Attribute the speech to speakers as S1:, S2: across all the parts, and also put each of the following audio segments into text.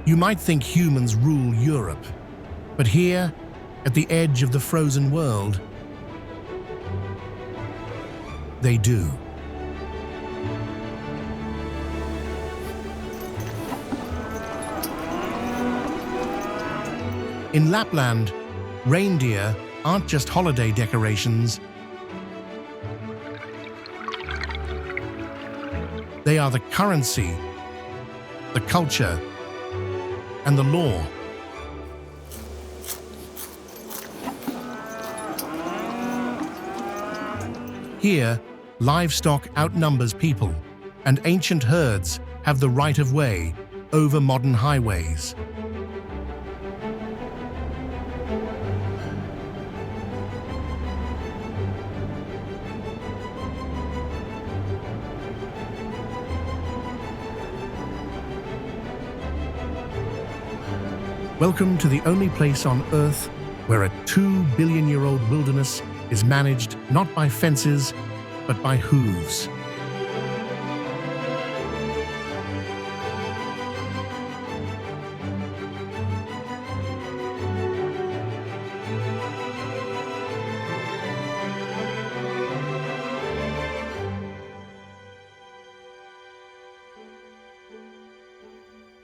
S1: You might think humans rule Europe, but here, at the edge of the frozen world, they do. In Lapland, reindeer aren't just holiday decorations. They are the currency, the culture, and the law. Here, livestock outnumbers people, and ancient herds have the right of way over modern highways. Welcome to the only place on Earth where a 2-billion-year-old wilderness is managed not by fences, but by hooves.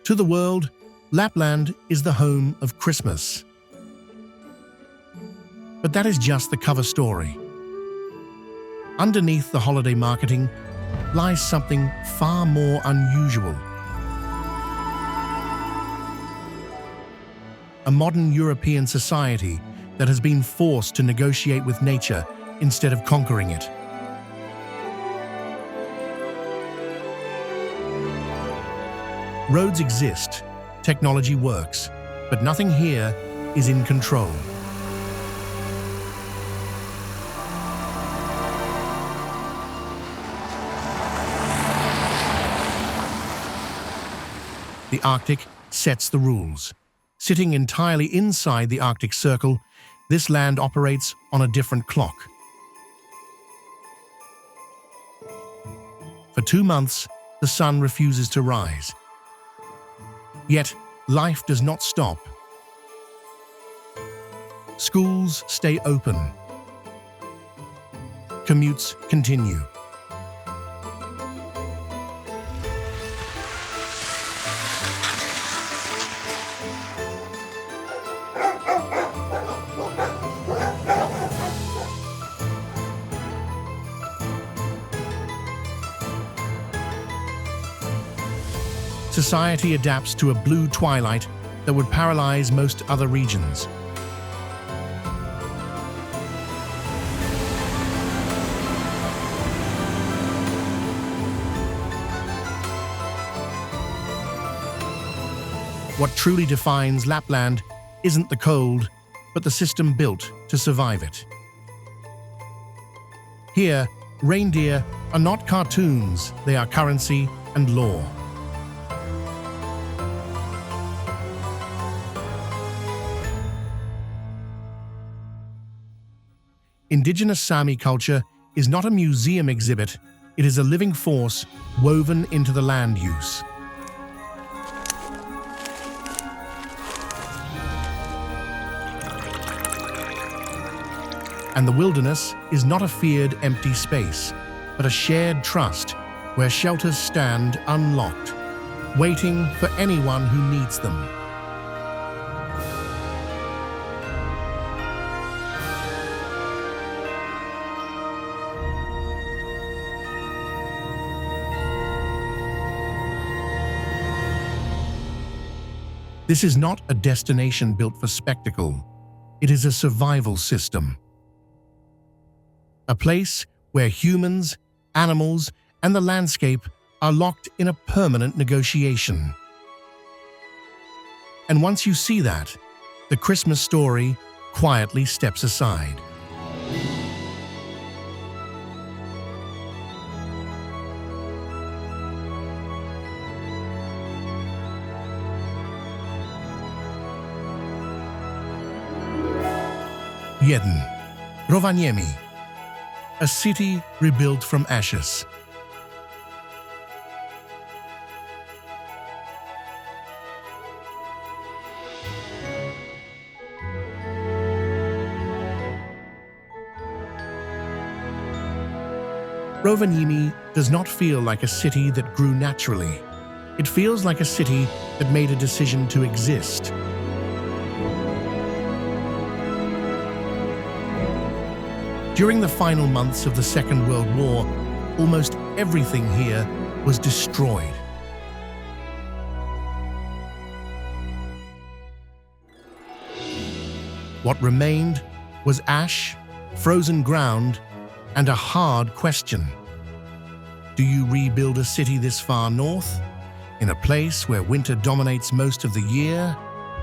S1: To the world, Lapland is the home of Christmas. But that is just the cover story. Underneath the holiday marketing lies something far more unusual. A modern European society that has been forced to negotiate with nature instead of conquering it. Roads exist, technology works, but nothing here is in control. The Arctic sets the rules. Sitting entirely inside the Arctic Circle, this land operates on a different clock. For 2 months, the sun refuses to rise. Yet, life does not stop. Schools stay open. Commutes continue. Society adapts to a blue twilight that would paralyze most other regions. What truly defines Lapland isn't the cold, but the system built to survive it. Here, reindeer are not cartoons, they are currency and law. Indigenous Sami culture is not a museum exhibit, it is a living force woven into the land use. And the wilderness is not a feared empty space, but a shared trust where shelters stand unlocked, waiting for anyone who needs them. This is not a destination built for spectacle. It is a survival system. A place where humans, animals, and the landscape are locked in a permanent negotiation. And once you see that, the Christmas story quietly steps aside. Rovaniemi, a city rebuilt from ashes. Rovaniemi does not feel like a city that grew naturally. It feels like a city that made a decision to exist. During the final months of the Second World War, almost everything here was destroyed. What remained was ash, frozen ground, and a hard question. Do you rebuild a city this far north, in a place where winter dominates most of the year,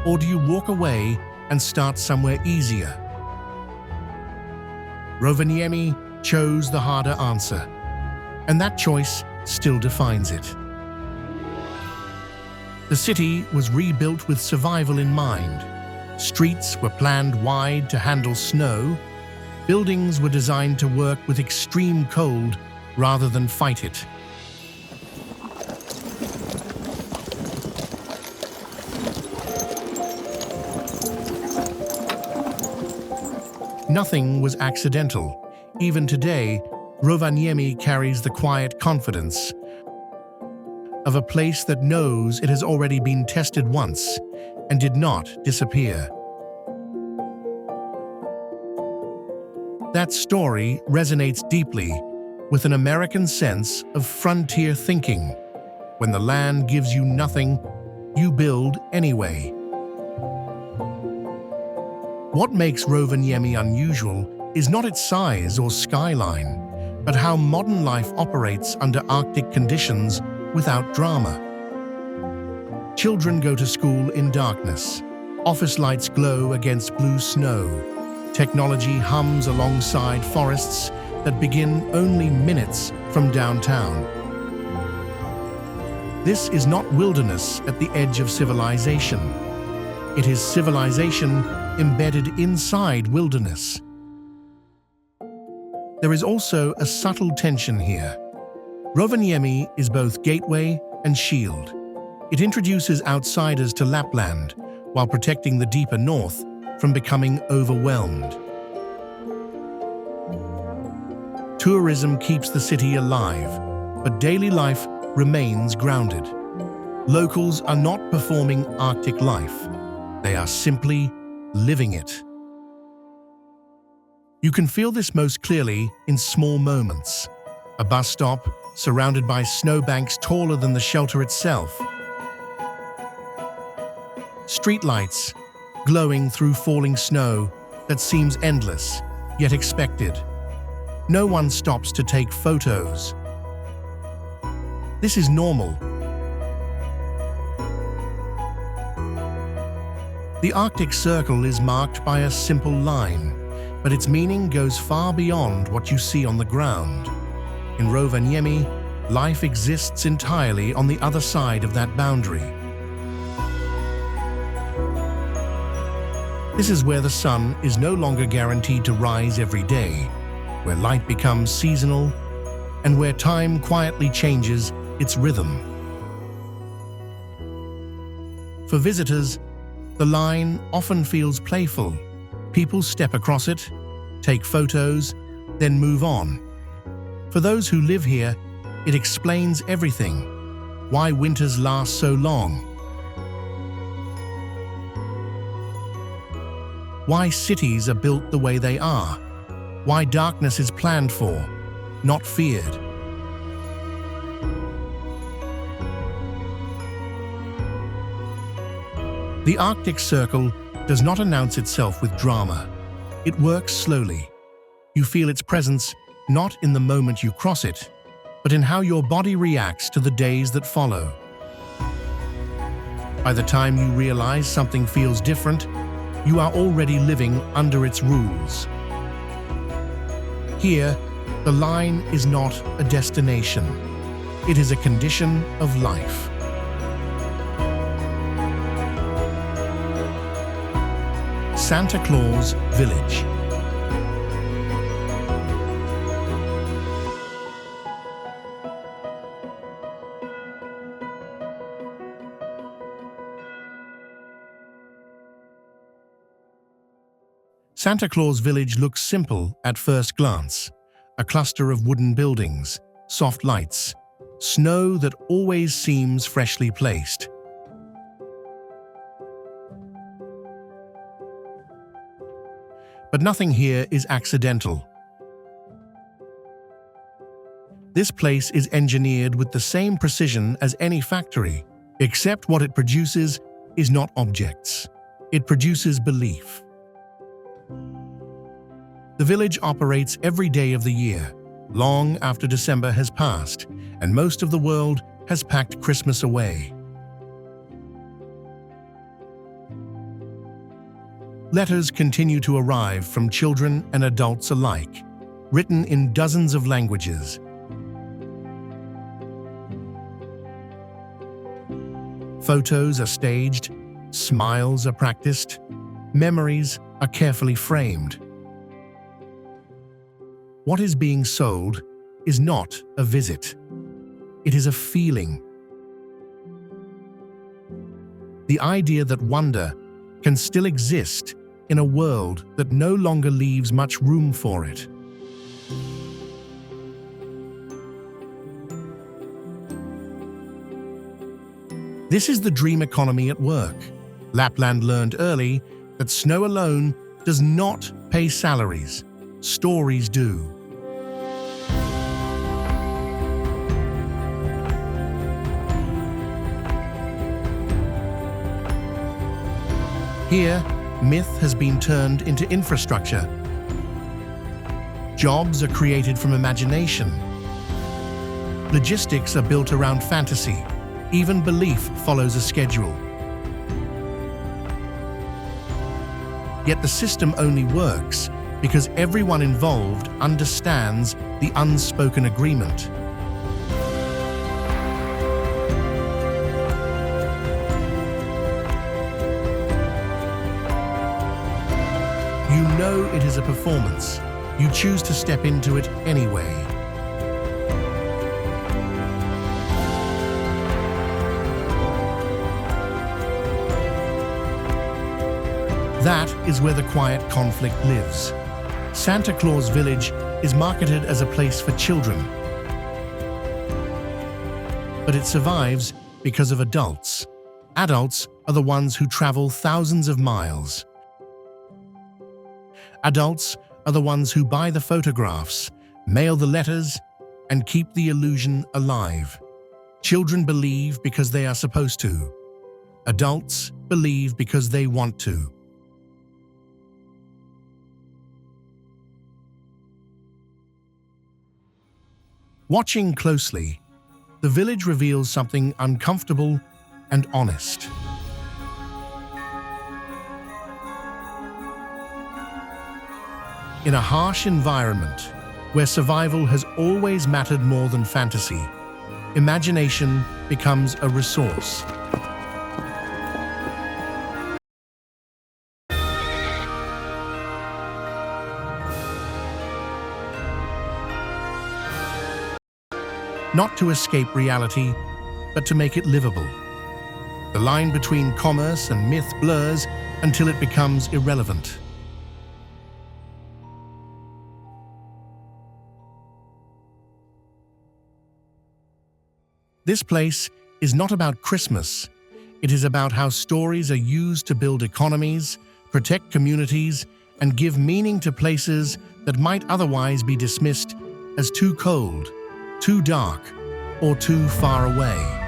S1: or do you walk away and start somewhere easier? Rovaniemi chose the harder answer, and that choice still defines it. The city was rebuilt with survival in mind. Streets were planned wide to handle snow. Buildings were designed to work with extreme cold rather than fight it. Nothing was accidental. Even today, Rovaniemi carries the quiet confidence of a place that knows it has already been tested once and did not disappear. That story resonates deeply with an American sense of frontier thinking. When the land gives you nothing, you build anyway. What makes Rovaniemi unusual is not its size or skyline, but how modern life operates under Arctic conditions without drama. Children go to school in darkness. Office lights glow against blue snow. Technology hums alongside forests that begin only minutes from downtown. This is not wilderness at the edge of civilization. It is civilization embedded inside wilderness. There is also a subtle tension here. Rovaniemi is both gateway and shield. It introduces outsiders to Lapland while protecting the deeper north from becoming overwhelmed. Tourism keeps the city alive, but daily life remains grounded. Locals are not performing Arctic life. They are simply living it. You can feel this most clearly in small moments. A bus stop surrounded by snowbanks taller than the shelter itself. Streetlights glowing through falling snow that seems endless, yet expected. No one stops to take photos. This is normal. The Arctic Circle is marked by a simple line, but its meaning goes far beyond what you see on the ground. In Rovaniemi, life exists entirely on the other side of that boundary. This is where the sun is no longer guaranteed to rise every day, where light becomes seasonal, and where time quietly changes its rhythm. For visitors, the line often feels playful. People step across it, take photos, then move on. For those who live here, it explains everything. Why winters last so long. Why cities are built the way they are. Why darkness is planned for, not feared. The Arctic Circle does not announce itself with drama. It works slowly. You feel its presence not in the moment you cross it, but in how your body reacts to the days that follow. By the time you realize something feels different, you are already living under its rules. Here, the line is not a destination. It is a condition of life. Santa Claus Village. Santa Claus Village looks simple at first glance. a cluster of wooden buildings, soft lights, snow that always seems freshly placed. But nothing here is accidental. This place is engineered with the same precision as any factory, except what it produces is not objects. It produces belief. The village operates every day of the year, long after December has passed, and most of the world has packed Christmas away. Letters continue to arrive from children and adults alike, written in dozens of languages. Photos are staged, smiles are practiced, memories are carefully framed. What is being sold is not a visit. It is a feeling. The idea that wonder can still exist in a world that no longer leaves much room for it. This is the dream economy at work. Lapland learned early that snow alone does not pay salaries. Stories do. Here, myth has been turned into infrastructure. Jobs are created from imagination. Logistics are built around fantasy. Even belief follows a schedule. Yet the system only works because everyone involved understands the unspoken agreement. You know it is a performance. You choose to step into it anyway. That is where the quiet conflict lives. Santa Claus Village is marketed as a place for children. But it survives because of adults. Adults are the ones who travel thousands of miles. Adults are the ones who buy the photographs, mail the letters, and keep the illusion alive. Children believe because they are supposed to. Adults believe because they want to. Watching closely, the village reveals something uncomfortable and honest. In a harsh environment where survival has always mattered more than fantasy, imagination becomes a resource. Not to escape reality, but to make it livable. The line between commerce and myth blurs until it becomes irrelevant. This place is not about Christmas. It is about how stories are used to build economies, protect communities, and give meaning to places that might otherwise be dismissed as too cold, too dark, or too far away.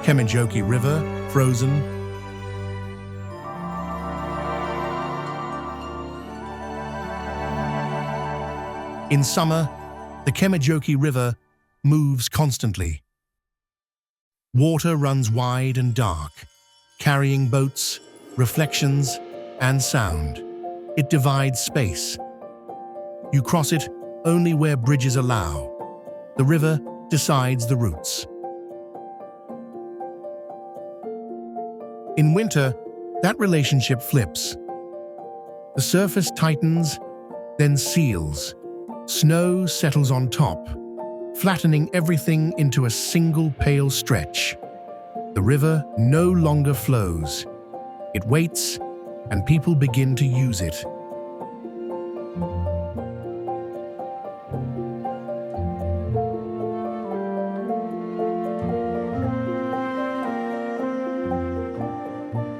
S1: Kemijoki River, frozen. In summer, the Kemijoki River moves constantly. Water runs wide and dark, carrying boats, reflections, and sound. It divides space. You cross it only where bridges allow. The river decides the routes. In winter, That relationship flips. The surface tightens, then seals. Snow settles on top, flattening everything into a single pale stretch. The river no longer flows. It waits, and people begin to use it.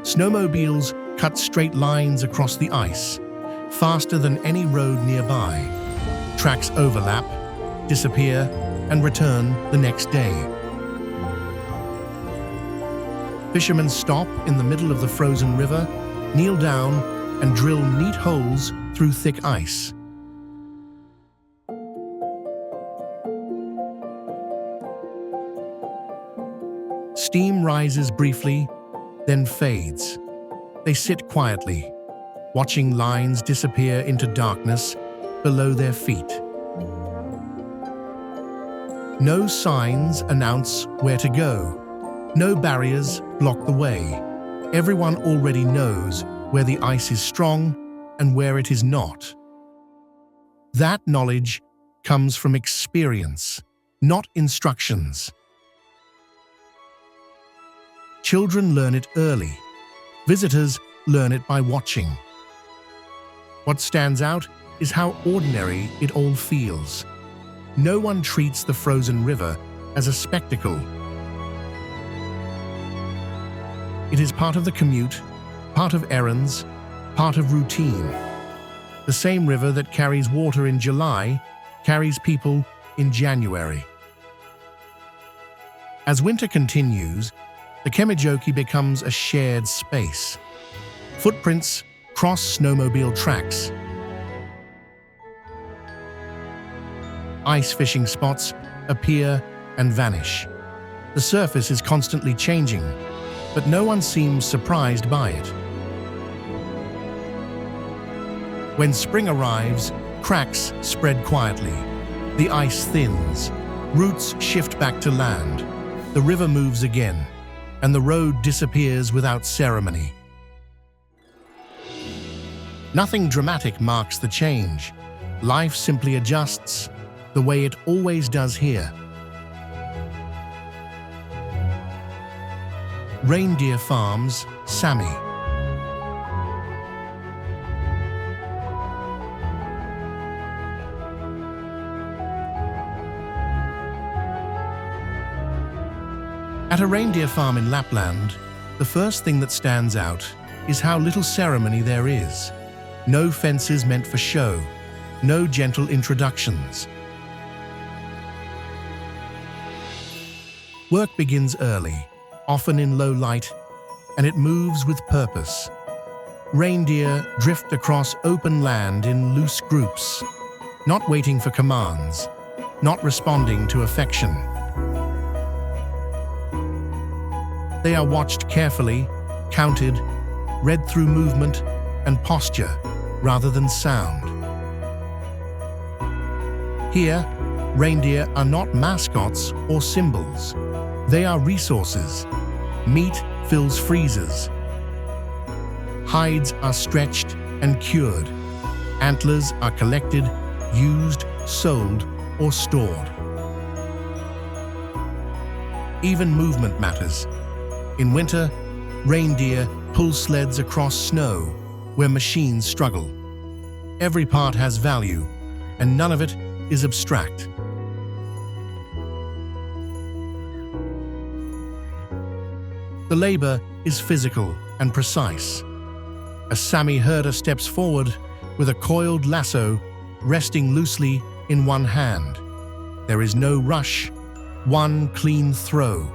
S1: Snowmobiles cut straight lines across the ice, faster than any road nearby. Tracks overlap, disappear, and return the next day. Fishermen stop in the middle of the frozen river, kneel down, and drill neat holes through thick ice. Steam rises briefly, then fades. They sit quietly, watching lines disappear into darkness below their feet. No signs announce where to go. No barriers block the way. Everyone already knows where the ice is strong and where it is not. That knowledge comes from experience, not instructions. Children learn it early. Visitors learn it by watching. What stands out is how ordinary it all feels. No one treats the frozen river as a spectacle. It is part of the commute, part of errands, part of routine. The same river that carries water in July carries people in January. As winter continues, the Kemijoki becomes a shared space. Footprints cross snowmobile tracks. Ice fishing spots appear and vanish. The surface is constantly changing, but no one seems surprised by it. When spring arrives, cracks spread quietly. The ice thins. Roots shift back to land. The river moves again, and the road disappears without ceremony. Nothing dramatic marks the change. Life simply adjusts the way it always does here. Reindeer Farms, Sami. At a reindeer farm in Lapland, the first thing that stands out is how little ceremony there is. No fences meant for show, no gentle introductions. Work begins early, often in low light, and it moves with purpose. Reindeer drift across open land in loose groups, not waiting for commands, not responding to affection. They are watched carefully, counted, read through movement and posture rather than sound. Here, reindeer are not mascots or symbols. They are resources. Meat fills freezers. Hides are stretched and cured. Antlers are collected, used, sold, or stored. Even movement matters. In winter, reindeer pull sleds across snow where machines struggle. Every part has value, and none of it is abstract. The labor is physical and precise. A Sami herder steps forward with a coiled lasso resting loosely in one hand. There is no rush, one clean throw.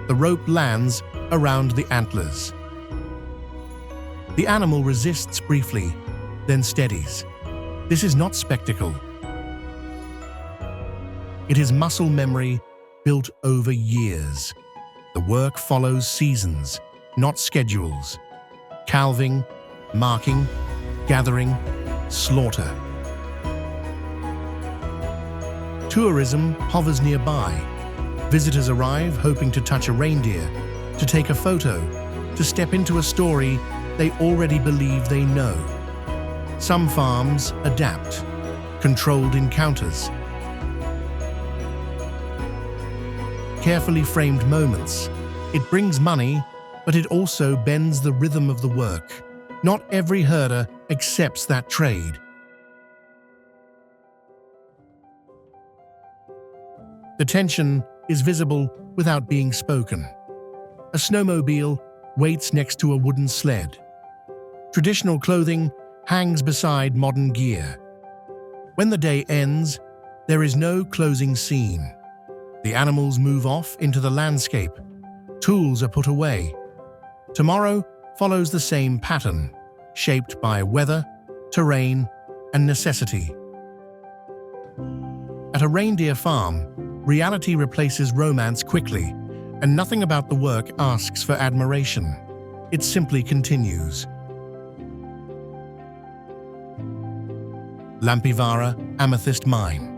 S1: The rope lands around the antlers. The animal resists briefly, then steadies. This is not spectacle. It is muscle memory built over years. The work follows seasons, not schedules. Calving, marking, gathering, slaughter. Tourism hovers nearby. Visitors arrive hoping to touch a reindeer, to take a photo, to step into a story they already believe they know. Some farms adapt, controlled encounters, carefully framed moments. It brings money, but it also bends the rhythm of the work. Not every herder accepts that trade. The tension is visible without being spoken. A snowmobile waits next to a wooden sled. Traditional clothing hangs beside modern gear. When the day ends, there is no closing scene. The animals move off into the landscape. Tools are put away. Tomorrow follows the same pattern, shaped by weather, terrain, and necessity. At a reindeer farm, reality replaces romance quickly, and nothing about the work asks for admiration. It simply continues. Lampivara Amethyst Mine.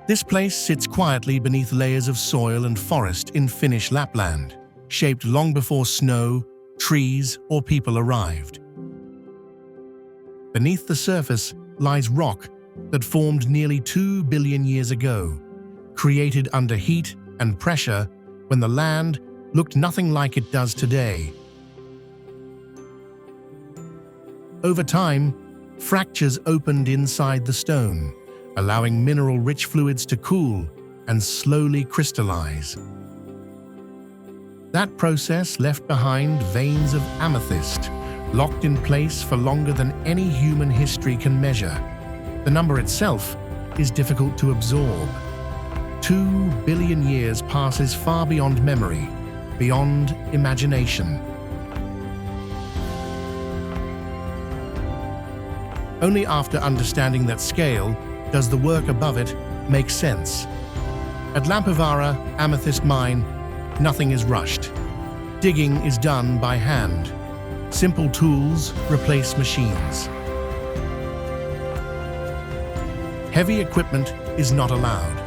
S1: This place sits quietly beneath layers of soil and forest in Finnish Lapland, shaped long before snow, trees, or people arrived. Beneath the surface lies rock that formed nearly 2 billion years ago, created under heat and pressure when the land looked nothing like it does today. Over time, fractures opened inside the stone, allowing mineral-rich fluids to cool and slowly crystallize. That process left behind veins of amethyst, locked in place for longer than any human history can measure. The number itself is difficult to absorb. 2 billion years passes far beyond memory, beyond imagination. Only after understanding that scale does the work above it make sense. At Lampivara Amethyst Mine, nothing is rushed. Digging is done by hand. Simple tools replace machines. Heavy equipment is not allowed.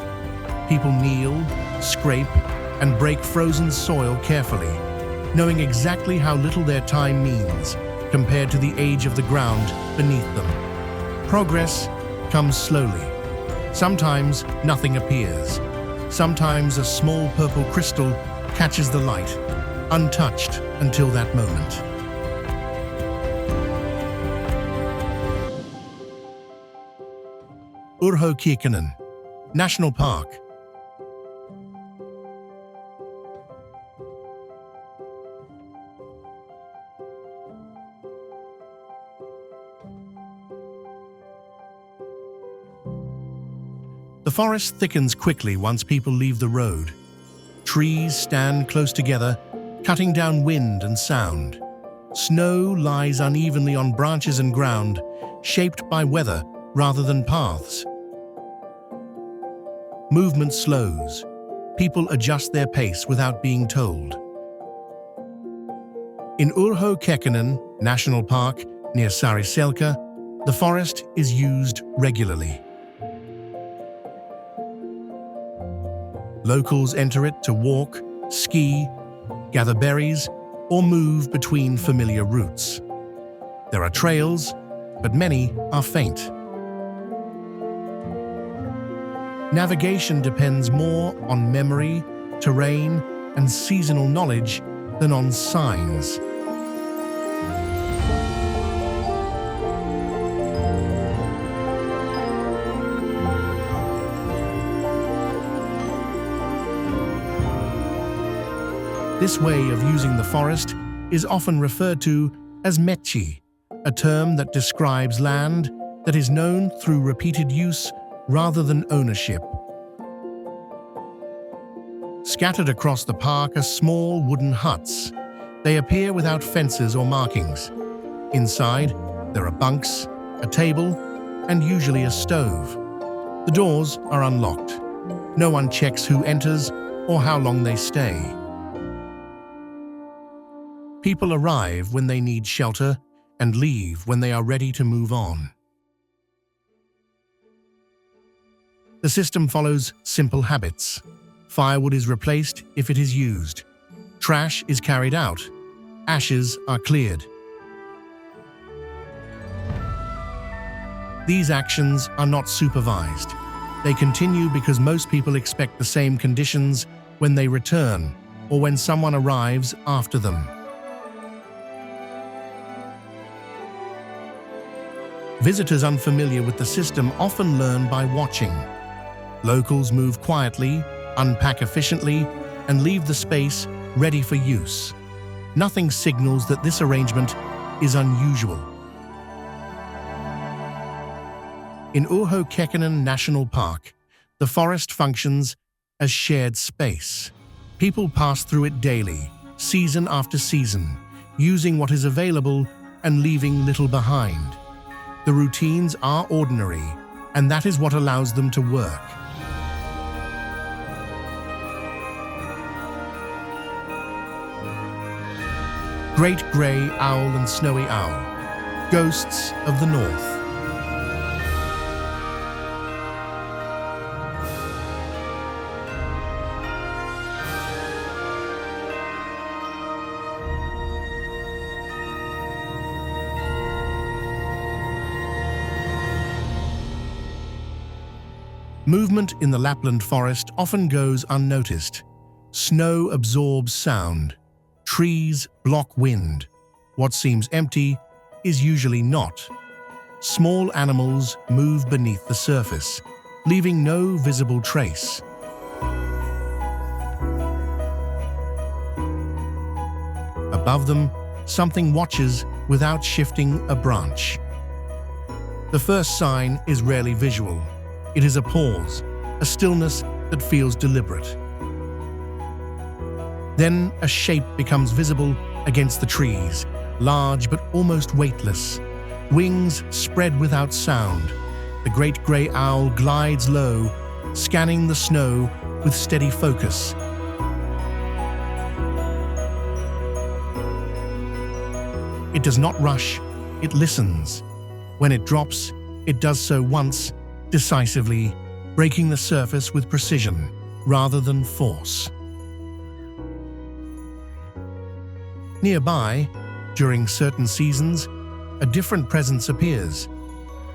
S1: People kneel, scrape, and break frozen soil carefully, knowing exactly how little their time means compared to the age of the ground beneath them. Progress comes slowly. Sometimes nothing appears. Sometimes a small purple crystal catches the light, untouched until that moment. Urho Kekkonen National Park. The forest thickens quickly once people leave the road. Trees stand close together, cutting down wind and sound. Snow lies unevenly on branches and ground, shaped by weather rather than paths. Movement slows. People adjust their pace without being told. In Urho Kekkonen National Park near Saariselkä, the forest is used regularly. Locals enter it to walk, ski, gather berries, or move between familiar routes. There are trails, but many are faint. Navigation depends more on memory, terrain, and seasonal knowledge than on signs. This way of using the forest is often referred to as mechi, a term that describes land that is known through repeated use rather than ownership. Scattered across the park are small wooden huts. They appear without fences or markings. Inside, there are bunks, a table, and usually a stove. The doors are unlocked. No one checks who enters or how long they stay. People arrive when they need shelter and leave when they are ready to move on. The system follows simple habits. Firewood is replaced if it is used. Trash is carried out. Ashes are cleared. These actions are not supervised. They continue because most people expect the same conditions when they return or when someone arrives after them. Visitors unfamiliar with the system often learn by watching. Locals move quietly, unpack efficiently, and leave the space ready for use. Nothing signals that this arrangement is unusual. In Urho Kekkonen National Park, the forest functions as shared space. People pass through it daily, season after season, using what is available and leaving little behind. The routines are ordinary, and that is what allows them to work. Great grey owl and snowy owl, ghosts of the north. Movement in the Lapland forest often goes unnoticed. Snow absorbs sound. Trees block wind. What seems empty is usually not. Small animals move beneath the surface, leaving no visible trace. Above them, something watches without shifting a branch. The first sign is rarely visual. It is a pause, a stillness that feels deliberate. Then a shape becomes visible against the trees, large but almost weightless. Wings spread without sound. The great grey owl glides low, scanning the snow with steady focus. It does not rush, it listens. When it drops, it does so once, decisively, breaking the surface with precision rather than force. Nearby, during certain seasons, a different presence appears.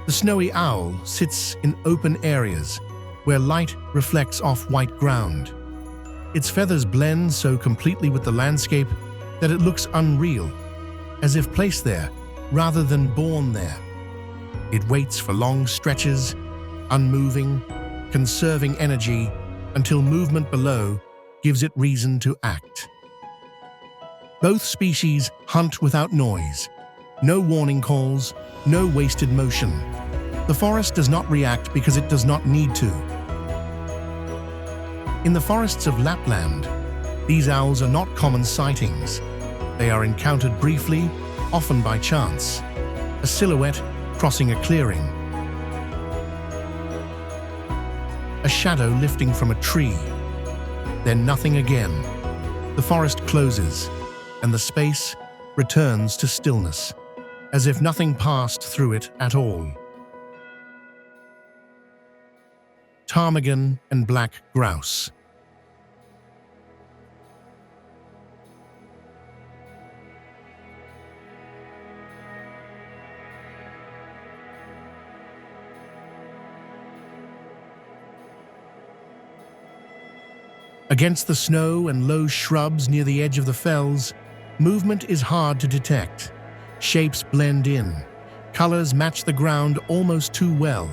S1: The snowy owl sits in open areas where light reflects off white ground. Its feathers blend so completely with the landscape that it looks unreal, as if placed there rather than born there. It waits for long stretches, unmoving, conserving energy until movement below gives it reason to act. Both species hunt without noise. No warning calls, no wasted motion. The forest does not react because it does not need to. In the forests of Lapland, these owls are not common sightings. They are encountered briefly, often by chance. A silhouette crossing a clearing. A shadow lifting from a tree. Then nothing again. The forest closes, and the space returns to stillness, as if nothing passed through it at all. Ptarmigan and black grouse. Against the snow and low shrubs near the edge of the fells, movement is hard to detect. Shapes blend in. Colors match the ground almost too well.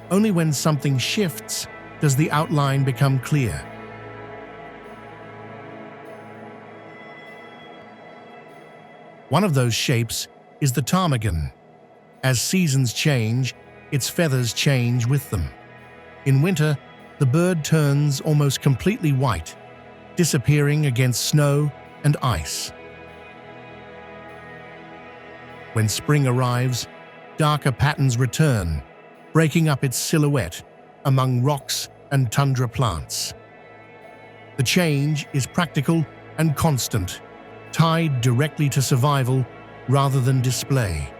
S1: Only when something shifts does the outline become clear. One of those shapes is the ptarmigan. As seasons change, its feathers change with them. In winter, the bird turns almost completely white, disappearing against snow and ice. When spring arrives, darker patterns return, breaking up its silhouette among rocks and tundra plants. The change is practical and constant, tied directly to survival rather than display.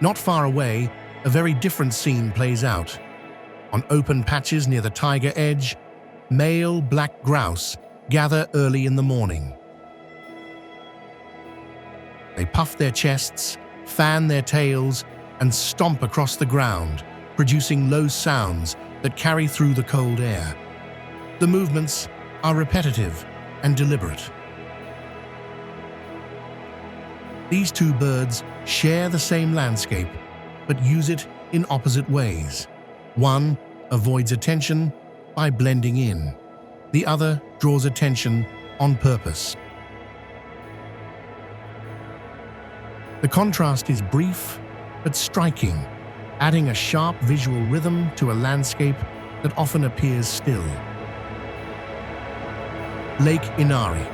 S1: Not far away, a very different scene plays out. On open patches near the Tiger Edge, male black grouse gather early in the morning. They puff their chests, fan their tails, and stomp across the ground, producing low sounds that carry through the cold air. The movements are repetitive and deliberate. These two birds share the same landscape, but use it in opposite ways. One avoids attention by blending in. The other draws attention on purpose. The contrast is brief but striking, adding a sharp visual rhythm to a landscape that often appears still. Lake Inari.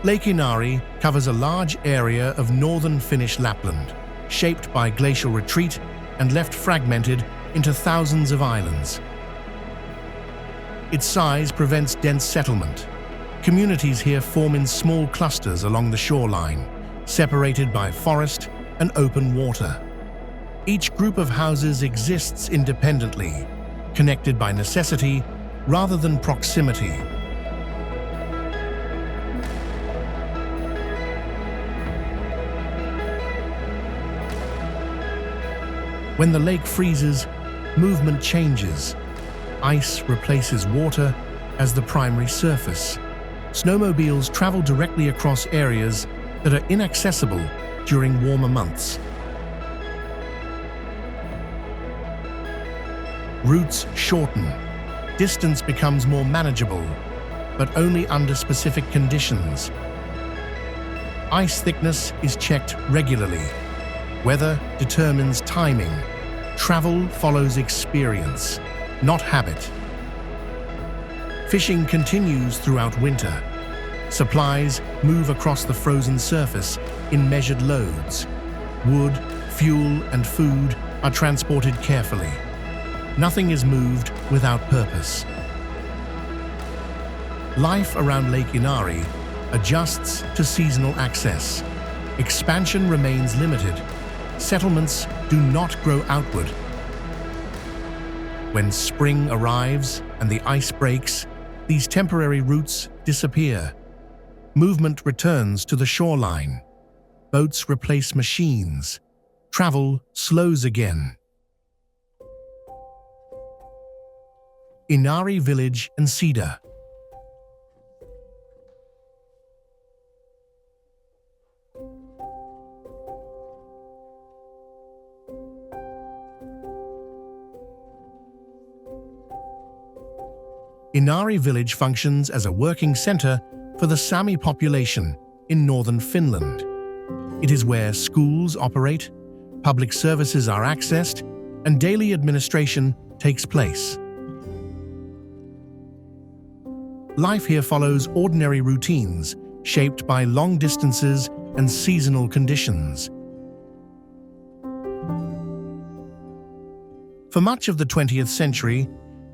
S1: Lake Inari covers a large area of northern Finnish Lapland, shaped by glacial retreat and left fragmented into thousands of islands. Its size prevents dense settlement. Communities here form in small clusters along the shoreline, separated by forest and open water. Each group of houses exists independently, connected by necessity rather than proximity. When the lake freezes, movement changes. Ice replaces water as the primary surface. Snowmobiles travel directly across areas that are inaccessible during warmer months. Routes shorten. Distance becomes more manageable, but only under specific conditions. Ice thickness is checked regularly. Weather determines timing. Travel follows experience, not habit. Fishing continues throughout winter. Supplies move across the frozen surface in measured loads. Wood, fuel, and food are transported carefully. Nothing is moved without purpose. Life around Lake Inari adjusts to seasonal access. Expansion remains limited. Settlements do not grow outward. When spring arrives and the ice breaks, these temporary routes disappear. Movement returns to the shoreline. Boats replace machines. Travel slows again. Inari village and cedar. Inari village functions as a working center for the Sami population in northern Finland. It is where schools operate, public services are accessed, and daily administration takes place. Life here follows ordinary routines shaped by long distances and seasonal conditions. For much of the 20th century,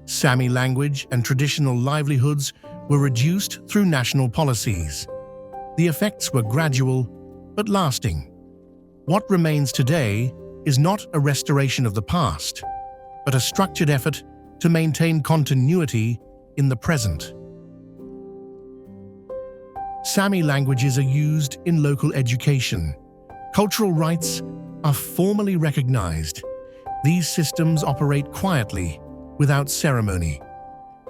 S1: Sami language and traditional livelihoods were reduced through national policies. The effects were gradual but lasting. What remains today is not a restoration of the past, but a structured effort to maintain continuity in the present. Sami languages are used in local education. Cultural rights are formally recognized. These systems operate quietly, without ceremony.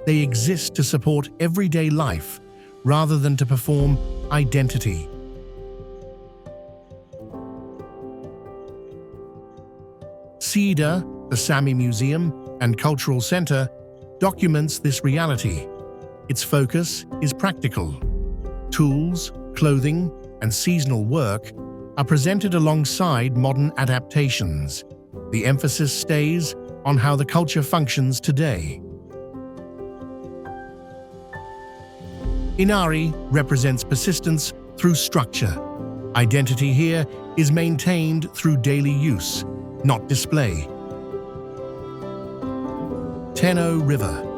S1: They exist to support everyday life rather than to perform identity. Sida, the Sami Museum and Cultural Center, documents this reality. Its focus is practical. Tools, clothing, and seasonal work are presented alongside modern adaptations. The emphasis stays on how the culture functions today. Inari represents persistence through structure. Identity here is maintained through daily use, not display. Teno River.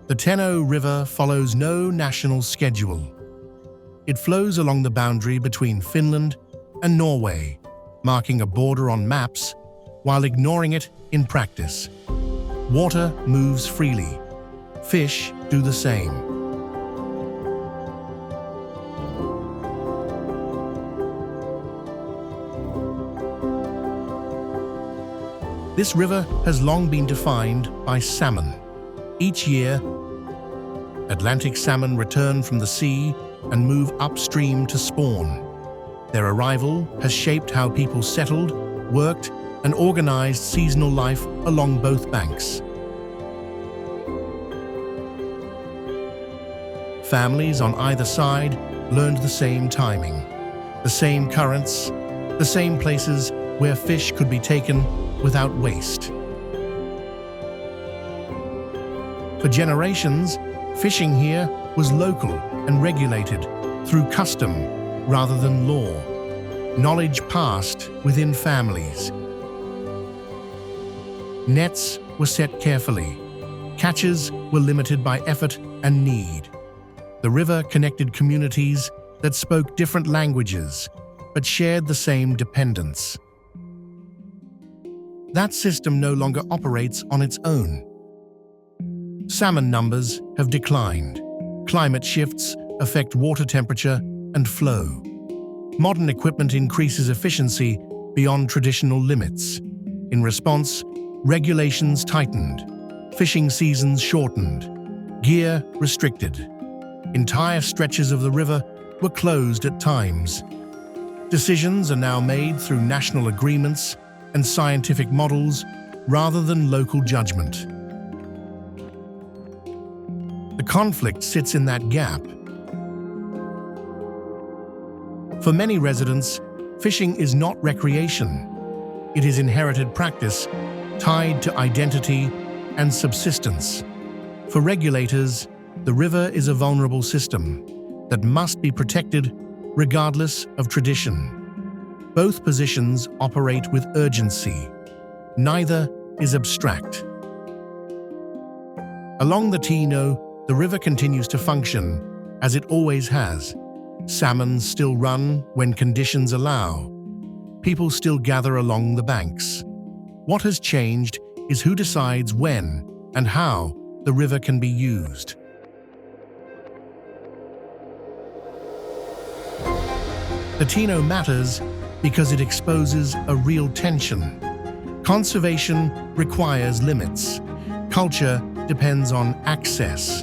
S1: The Teno River follows no national schedule. It flows along the boundary between Finland and Norway, marking a border on maps while ignoring it in practice. Water moves freely. Fish do the same. This river has long been defined by salmon. Each year, Atlantic salmon return from the sea and move upstream to spawn. Their arrival has shaped how people settled, worked, and organized seasonal life along both banks. Families on either side learned the same timing, the same currents, the same places where fish could be taken without waste. For generations, fishing here was local and regulated through custom rather than law. Knowledge passed within families. Nets were set carefully. Catches were limited by effort and need. The river connected communities that spoke different languages but shared the same dependence. That system no longer operates on its own. Salmon numbers have declined. Climate shifts affect water temperature and flow. Modern equipment increases efficiency beyond traditional limits. In response, regulations tightened. Fishing seasons shortened. Gear restricted. Entire stretches of the river were closed at times. Decisions are now made through national agreements and scientific models rather than local judgment. The conflict sits in that gap. For many residents, fishing is not recreation. It is inherited practice tied to identity and subsistence. For regulators, the river is a vulnerable system that must be protected regardless of tradition. Both positions operate with urgency. Neither is abstract. Along the Teno, the river continues to function as it always has. Salmon still run when conditions allow. People still gather along the banks. What has changed is who decides when and how the river can be used. The Teno matters because it exposes a real tension. Conservation requires limits. Culture depends on access.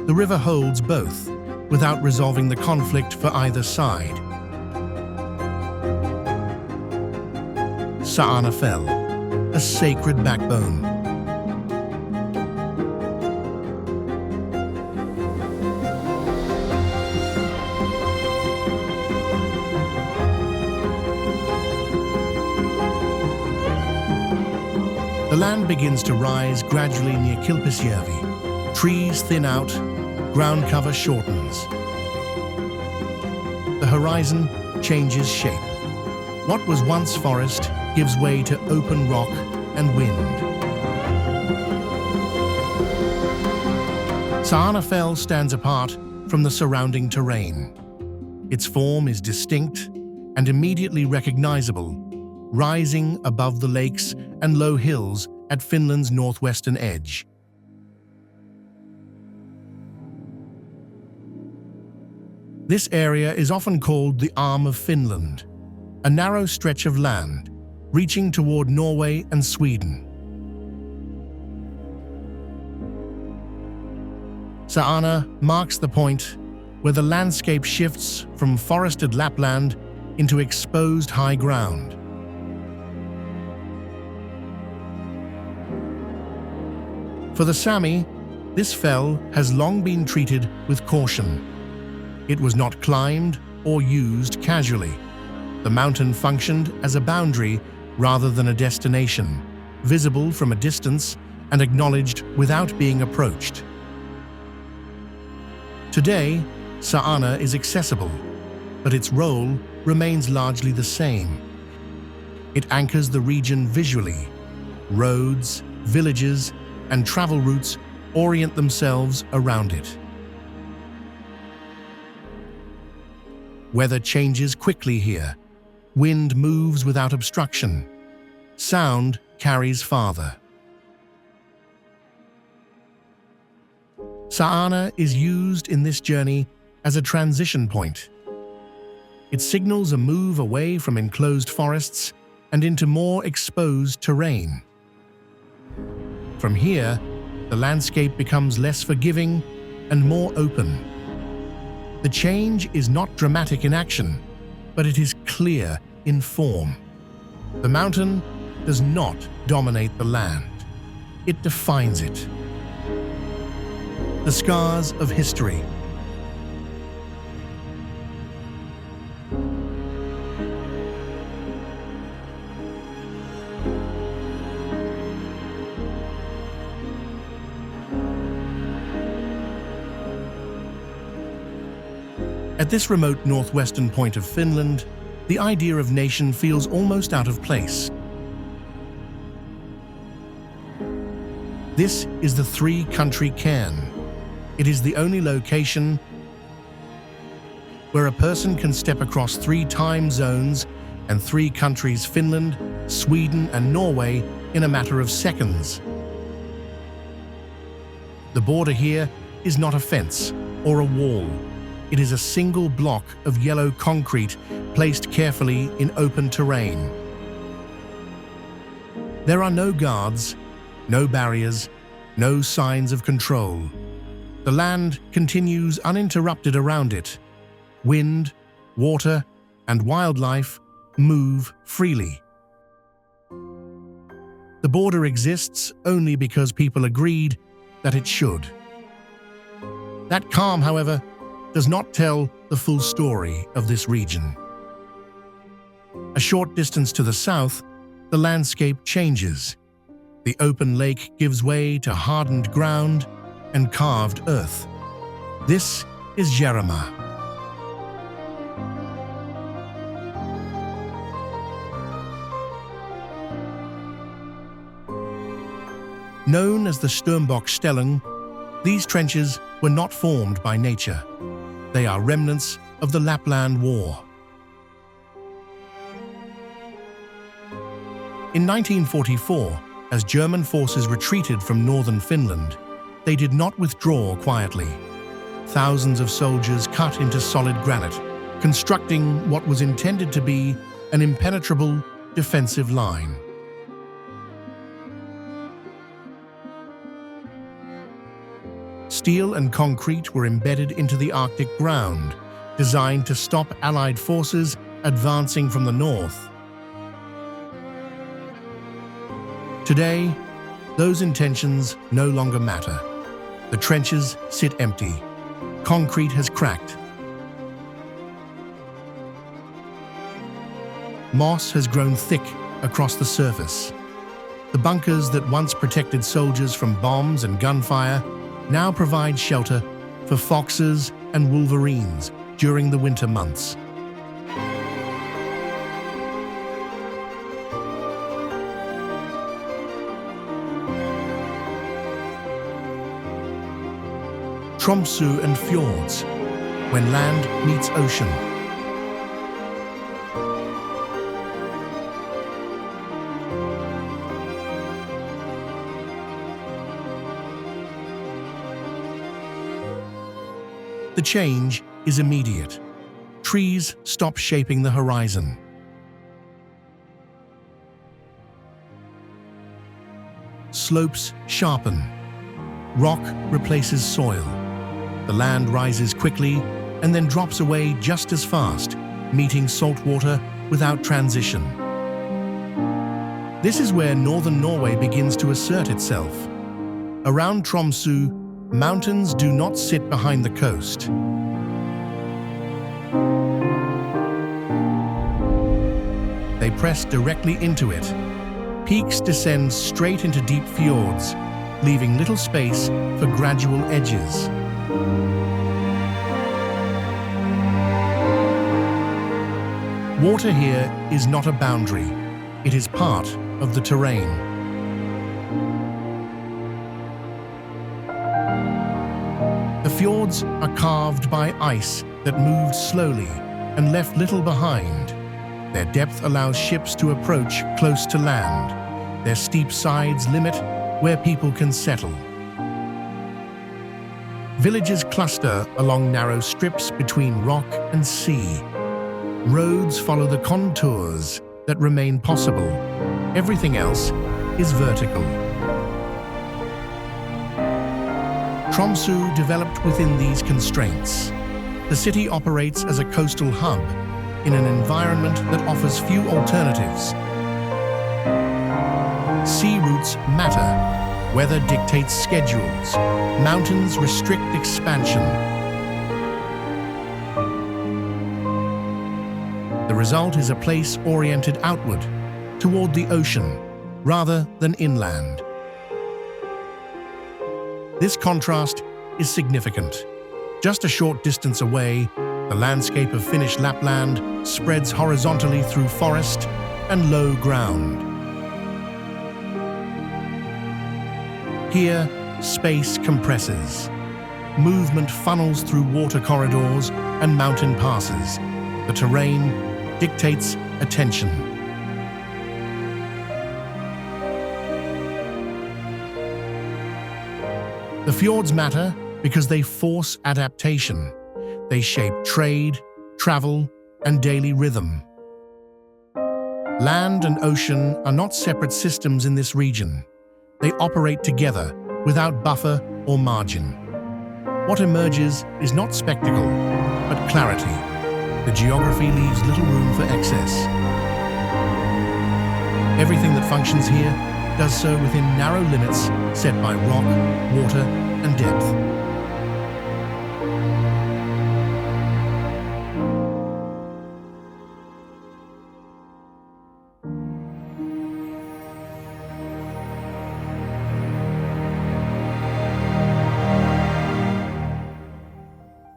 S1: The river holds both, without resolving the conflict for either side. Saana fell, a sacred backbone. The land begins to rise gradually near Kilpisjärvi. Trees thin out, ground cover shortens. The horizon changes shape. What was once forest gives way to open rock and wind. Saana Fell stands apart from the surrounding terrain. Its form is distinct and immediately recognizable, rising above the lakes and low hills at Finland's northwestern edge. This area is often called the Arm of Finland, a narrow stretch of land reaching toward Norway and Sweden. Saana marks the point where the landscape shifts from forested Lapland into exposed high ground. For the Sami, this fell has long been treated with caution. It was not climbed or used casually. The mountain functioned as a boundary rather than a destination, visible from a distance and acknowledged without being approached. Today, Saana is accessible, but its role remains largely the same. It anchors the region visually. Roads, villages, and travel routes orient themselves around it. Weather changes quickly here. Wind moves without obstruction. Sound carries farther. Saana is used in this journey as a transition point. It signals a move away from enclosed forests and into more exposed terrain. From here, the landscape becomes less forgiving and more open. The change is not dramatic in action, but it is clear in form. The mountain does not dominate the land. It defines it. The scars of history. At this remote northwestern point of Finland, the idea of nation feels almost out of place. This is the three-country cairn. It is the only location where a person can step across 3 time zones and 3 countries, Finland, Sweden, and Norway, in a matter of seconds. The border here is not a fence or a wall. It is a single block of yellow concrete placed carefully in open terrain. There are no guards, no barriers, no signs of control. The land continues uninterrupted around it. Wind, water, and wildlife move freely. The border exists only because people agreed that it should. That calm, however, does not tell the full story of this region. A short distance to the south, the landscape changes. The open lake gives way to hardened ground and carved earth. This is Jerema. Known as the Sturmbokställen, these trenches were not formed by nature. They are remnants of the Lapland War. In 1944, as German forces retreated from northern Finland, they did not withdraw quietly. Thousands of soldiers cut into solid granite, constructing what was intended to be an impenetrable defensive line. Steel and concrete were embedded into the Arctic ground, designed to stop Allied forces advancing from the north. Today, those intentions no longer matter. The trenches sit empty. Concrete has cracked. Moss has grown thick across the surface. The bunkers that once protected soldiers from bombs and gunfire now provide shelter for foxes and wolverines during the winter months. Tromsø and fjords, when land meets ocean. The change is immediate. Trees stop shaping the horizon. Slopes sharpen. Rock replaces soil. The land rises quickly and then drops away just as fast, meeting salt water without transition. This is where northern Norway begins to assert itself. Around Tromsø, mountains do not sit behind the coast. compress directly into it. Peaks descend straight into deep fjords, leaving little space for gradual edges. Water here is not a boundary. It is part of the terrain. The fjords are carved by ice that moved slowly and left little behind. Their depth allows ships to approach close to land. Their steep sides limit where people can settle. Villages cluster along narrow strips between rock and sea. Roads follow the contours that remain possible. Everything else is vertical. Tromsø developed within these constraints. The city operates as a coastal hub in an environment that offers few alternatives. Sea routes matter. Weather dictates schedules. Mountains restrict expansion. The result is a place oriented outward, toward the ocean, rather than inland. This contrast is significant. Just a short distance away, the landscape of Finnish Lapland spreads horizontally through forest and low ground. Here, space compresses. Movement funnels through water corridors and mountain passes. The terrain dictates attention. The fjords matter because they force adaptation. They shape trade, travel, and daily rhythm. Land and ocean are not separate systems in this region. They operate together without buffer or margin. What emerges is not spectacle, but clarity. The geography leaves little room for excess. Everything that functions here does so within narrow limits set by rock, water, and depth.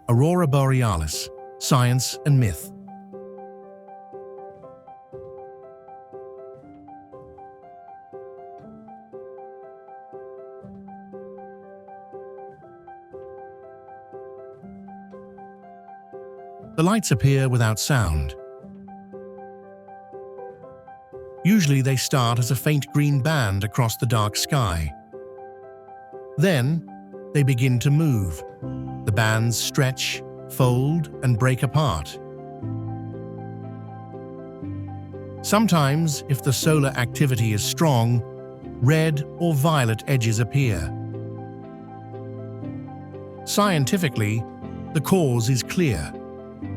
S1: Aurora borealis, science and myth. The lights appear without sound. Usually they start as a faint green band across the dark sky. Then they begin to move. The bands stretch, fold, and break apart. Sometimes, if the solar activity is strong, red or violet edges appear. Scientifically, the cause is clear.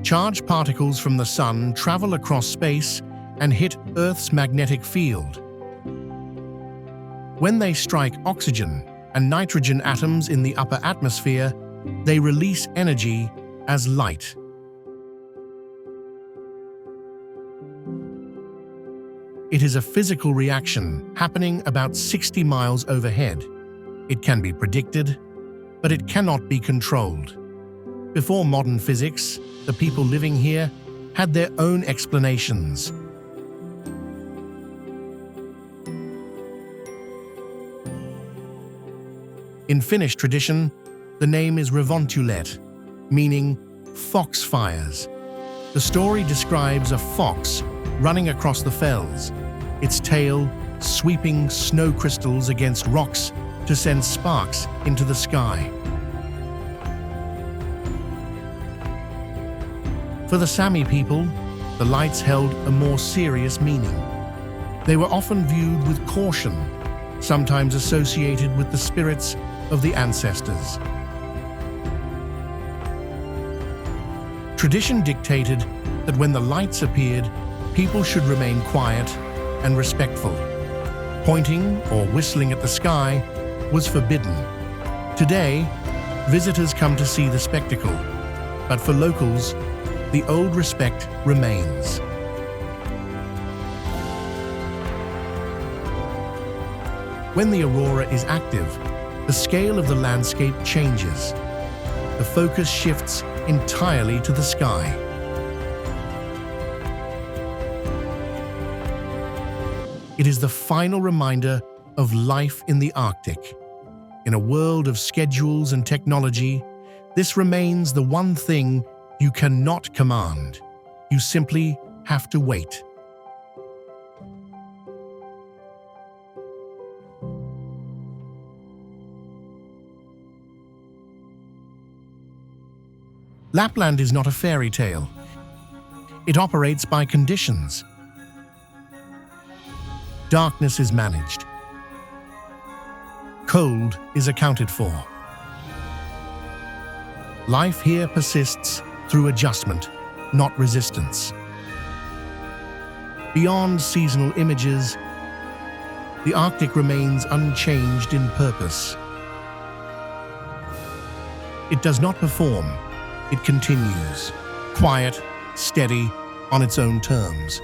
S1: Charged particles from the sun travel across space and hit Earth's magnetic field. When they strike oxygen and nitrogen atoms in the upper atmosphere, they release energy as light. It is a physical reaction happening about 60 miles overhead. It can be predicted, but it cannot be controlled. Before modern physics, the people living here had their own explanations. In Finnish tradition, the name is Revontulet, meaning foxfires. The story describes a fox running across the fells, its tail sweeping snow crystals against rocks to send sparks into the sky. For the Sami people, the lights held a more serious meaning. They were often viewed with caution, sometimes associated with the spirits of the ancestors. Tradition dictated that when the lights appeared, people should remain quiet and respectful. Pointing or whistling at the sky was forbidden. Today, visitors come to see the spectacle, but for locals, the old respect remains. When the aurora is active, the scale of the landscape changes. The focus shifts entirely to the sky. It is the final reminder of life in the Arctic. In a world of schedules and technology, this remains the one thing you cannot command. You simply have to wait. Lapland is not a fairy tale. It operates by conditions. Darkness is managed. Cold is accounted for. Life here persists through adjustment, not resistance. Beyond seasonal images, the Arctic remains unchanged in purpose. It does not perform. It continues, quiet, steady, on its own terms.